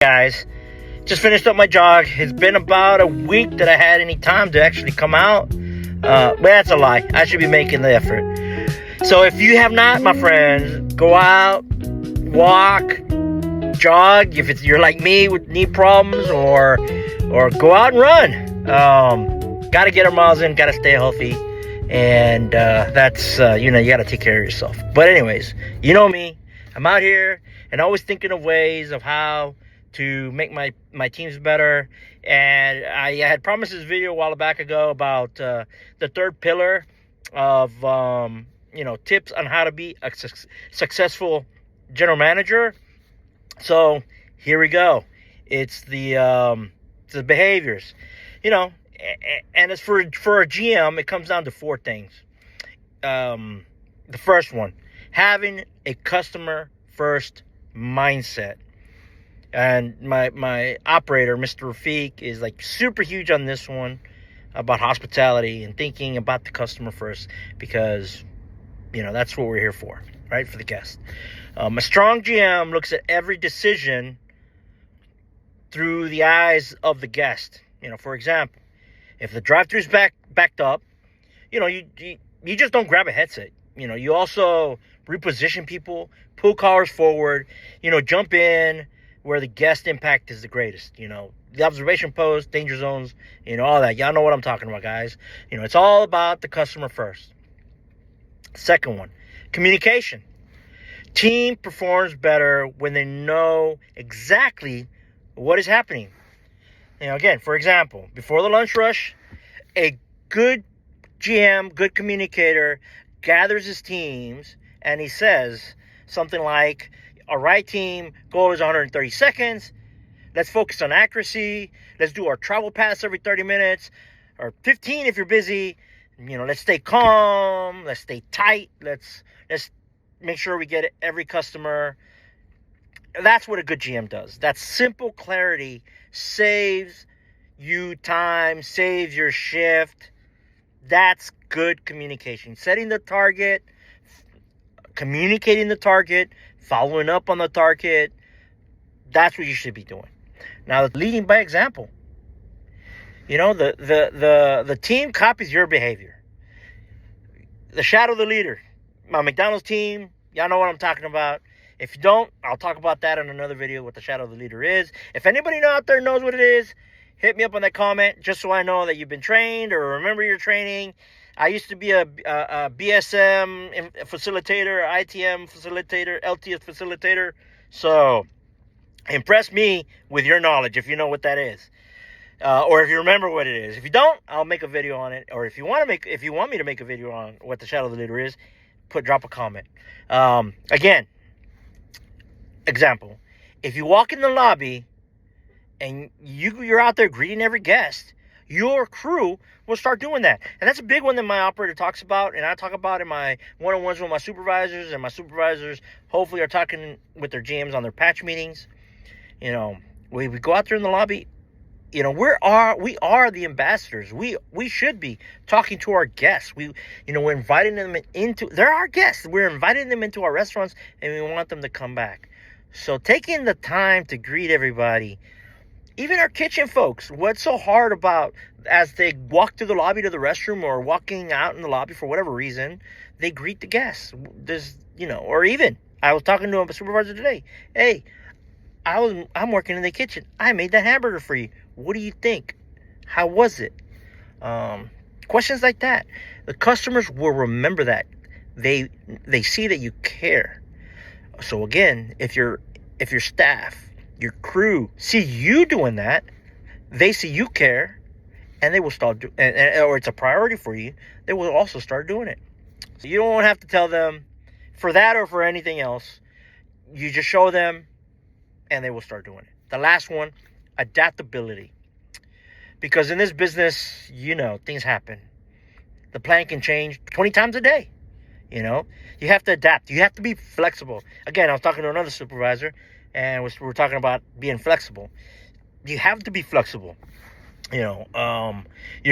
Guys, just finished up my jog. It's been about a week that I had any time to actually come out. But that's a lie. I should be making the effort. So if you have not, my friends, go out, walk, jog. If you're like me with knee problems, or go out and run. Got to get our miles in. Got to stay healthy, and that's you got to take care of yourself. But anyways, you know me. I'm out here and always thinking of ways of how to make my teams better. And I had promised this video a while back ago about the third pillar of tips on how to be a successful general manager. So here we go. It's the behaviors, and as for a GM, it comes down to four things. The first one, having a customer first mindset. And my operator, Mr. Rafiq, is like super huge on this one about hospitality and thinking about the customer first, because that's what we're here for, right? For the guest. A strong GM looks at every decision through the eyes of the guest. For example, if the drive-thru's backed up, you just don't grab a headset. You also reposition people, pull callers forward, jump in where the guest impact is the greatest. The observation post, danger zones, all that. Y'all know what I'm talking about, guys. It's all about the customer first. Second one, communication. Team performs better when they know exactly what is happening. Again, for example, before the lunch rush, a good GM, good communicator, gathers his teams and he says something like, all right, team, goal is 130 seconds. Let's focus on accuracy. Let's do our travel pass every 30 minutes or 15 if you're busy. Let's stay calm. Let's stay tight. Let's make sure we get every customer. That's what a good GM does. That simple clarity saves you time, saves your shift. That's good communication. Setting the target, communicating the target, following up on the target. That's what you should be doing. Now, leading by example. The team copies your behavior. The shadow of the leader. My McDonald's team, y'all know what I'm talking about. If you don't, I'll talk about that in another video, what the shadow of the leader is. If anybody out there knows what it is, hit me up on that comment just so I know that you've been trained or remember your training. I used to be a BSM facilitator, ITM facilitator, LTS facilitator. So impress me with your knowledge if you know what that is, or if you remember what it is. If you don't, I'll make a video on it. Or if you want me to make a video on what the shadow of the leader is, drop a comment. Again, example: if you walk in the lobby and you're out there greeting every guest, your crew will start doing that. And that's a big one that my operator talks about, and I talk about in my one-on-ones with my supervisors, and my supervisors hopefully are talking with their GMs on their patch meetings. We go out there in the lobby, we are the ambassadors. We should be talking to our guests. We're inviting them they're our guests. We're inviting them into our restaurants, and we want them to come back. So taking the time to greet everybody, even our kitchen folks, what's so hard about as they walk through the lobby to the restroom or walking out in the lobby for whatever reason, they greet the guests. Or even I was talking to a supervisor today. Hey, I'm working in the kitchen. I made that hamburger for you. What do you think? How was it? Questions like that. The customers will remember that. They see that you care. So again, if your staff, your crew see you doing that, they see you care, and they will start or it's a priority for you, they will also start doing it. So you don't have to tell them for that or for anything else. You just show them, and they will start doing it. The last one, adaptability. Because in this business, things happen. The plan can change 20 times a day. You have to adapt. You have to be flexible. Again, I was talking to another supervisor, and we're talking about being flexible. You have to be flexible. Your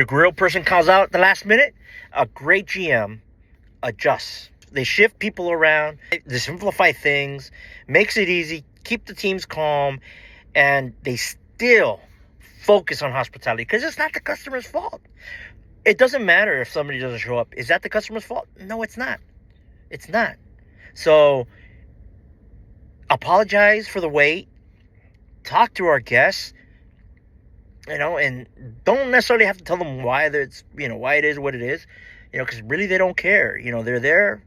grill person calls out at the last minute. A great GM adjusts. They shift people around. They simplify things, makes it easy, keep the teams calm, and they still focus on hospitality because it's not the customer's fault. It doesn't matter if somebody doesn't show up. Is that the customer's fault? No, it's not. It's not. So apologize for the wait. Talk to our guests, and don't necessarily have to tell them why it's, why it is what it is, because really they don't care. They're there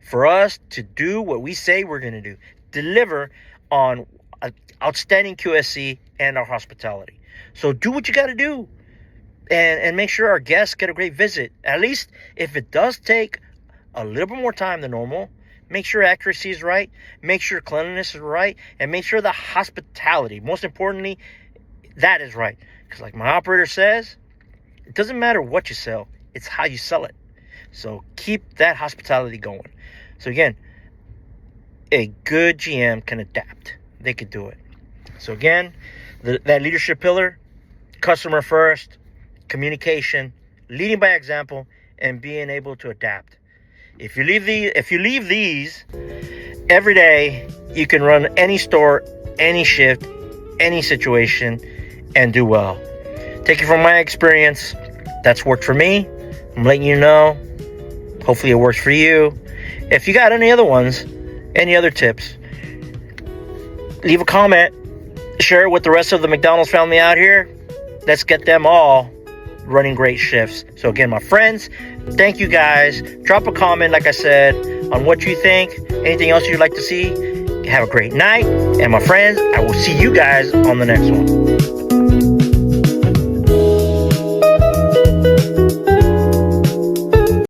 for us to do what we say we're going to do. Deliver on outstanding QSC and our hospitality. So do what you got to do. And make sure our guests get a great visit. At least if it does take a little bit more time than normal, make sure accuracy is right, make sure cleanliness is right, and make sure the hospitality, most importantly, that is right. Because like my operator says, it doesn't matter what you sell, it's how you sell it. So keep that hospitality going. So again, a good GM can adapt. They could do it. So again, that leadership pillar, customer first, communication, leading by example, and being able to adapt. If you leave these every day, you can run any store, any shift, any situation, and do well. Taking from my experience, that's worked for me. I'm letting you know. Hopefully it works for you. If you got any other ones, any other tips, leave a comment. Share it with the rest of the McDonald's family out here. Let's get them all running great shifts. So again, my friends, thank you guys. Drop a comment, like I said, on what you think. Anything else you'd like to see. Have a great night. And my friends, I will see you guys on the next one.